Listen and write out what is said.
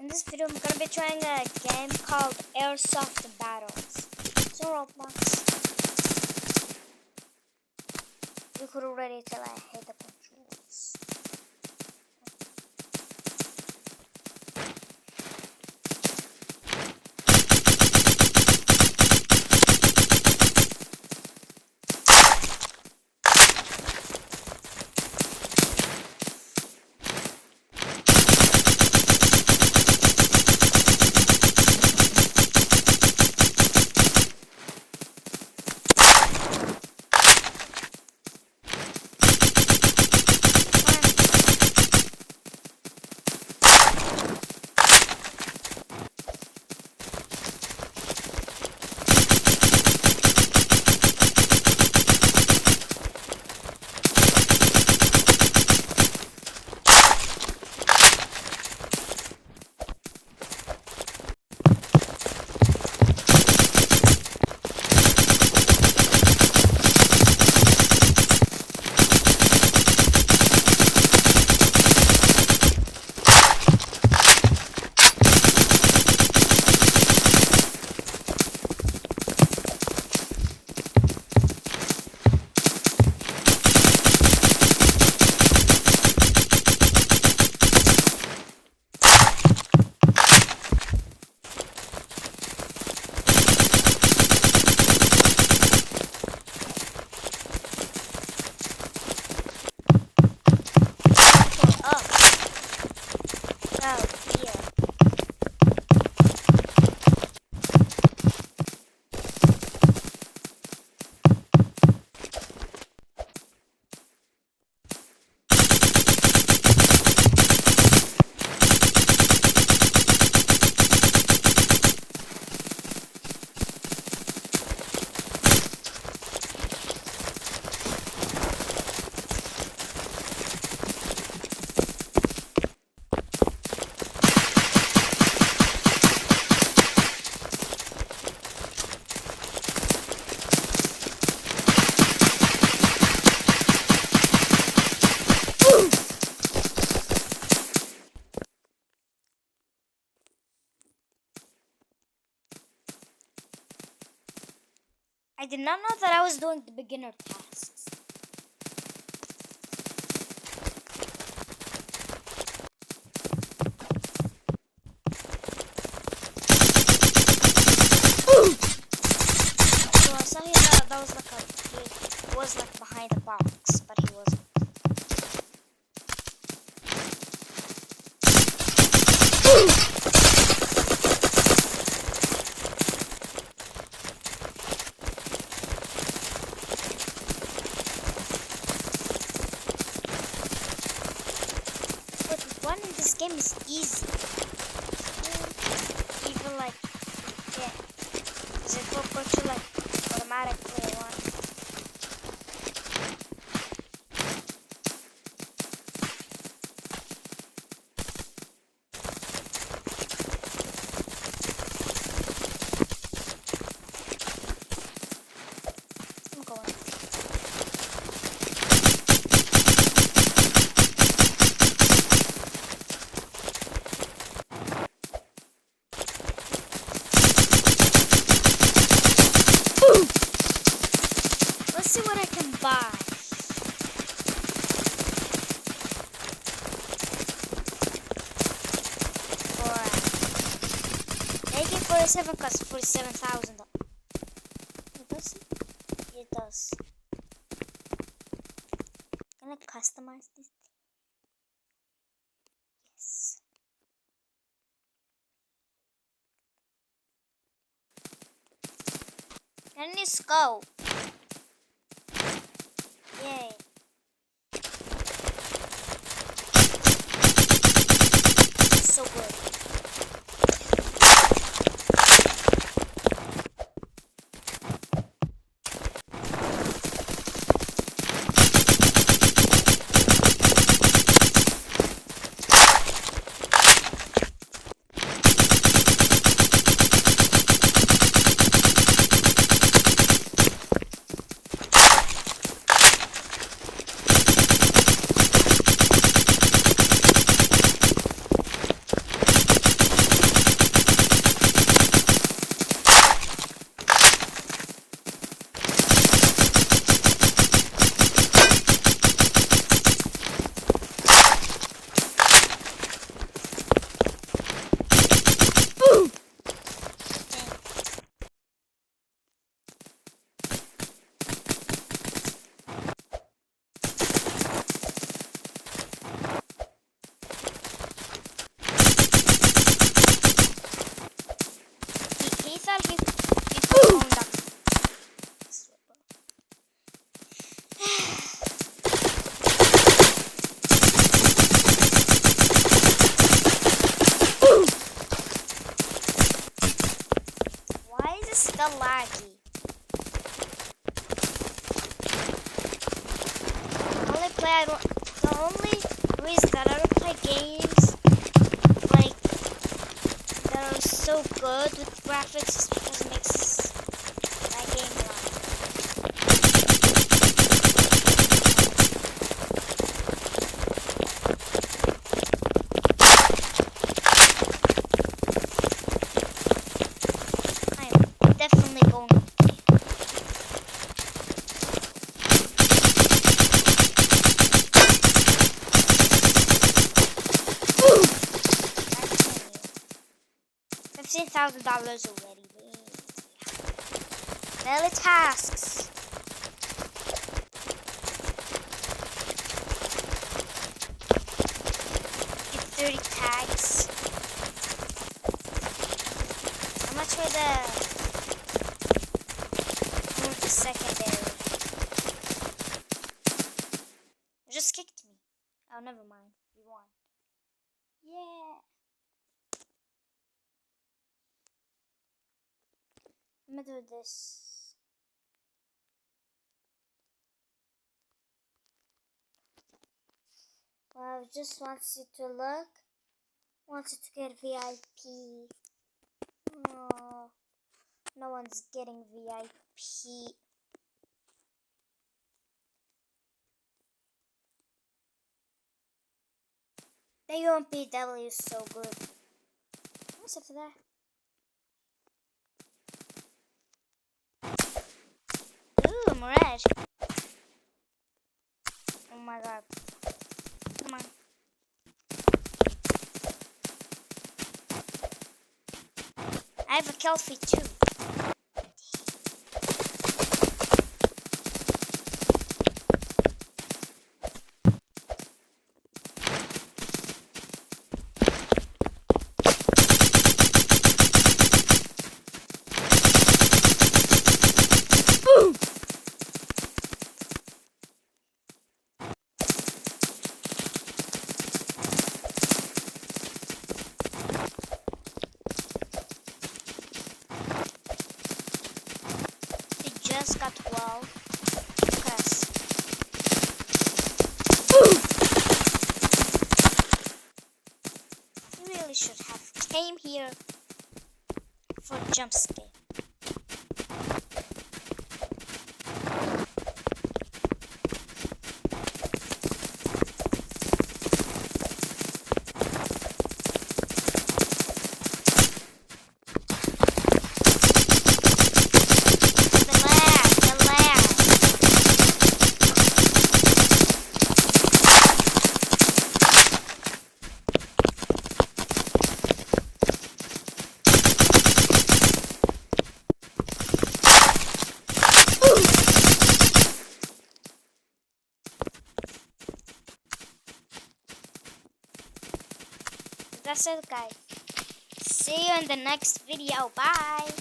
this video, I'm gonna be trying a game called Airsoft Battles. So Roblox. You could already tell I hate the controls. I did not know that I was doing the beginner tasks. So I saw that was like he was like behind the box, but he wasn't. This game is easy. Even like, yeah, because it will put you like automatically one. I'm going. Let's see what I can buy. For AK-47 costs 47,000. It does it? It does. Can I customize this? Yes. Can you scope? Yay. So good. games like that are so good with graphics is because it makes that game run. I'm definitely going to play. $15,000 already. Daily tasks. Get 30 tags. How much for the secondary? You just kicked me. Oh, never mind. You won. Yeah. I'm gonna do this. Well, just wants you to look. Wants you to get VIP. Oh, no one's getting VIP. The UMPW is so good. What's up there? Ooh, Mirage. Oh my god. Come on. I have a kill feed too. Just got 12. Because you really should have came here for jump scare. That's it, guys. See you in the next video. Bye.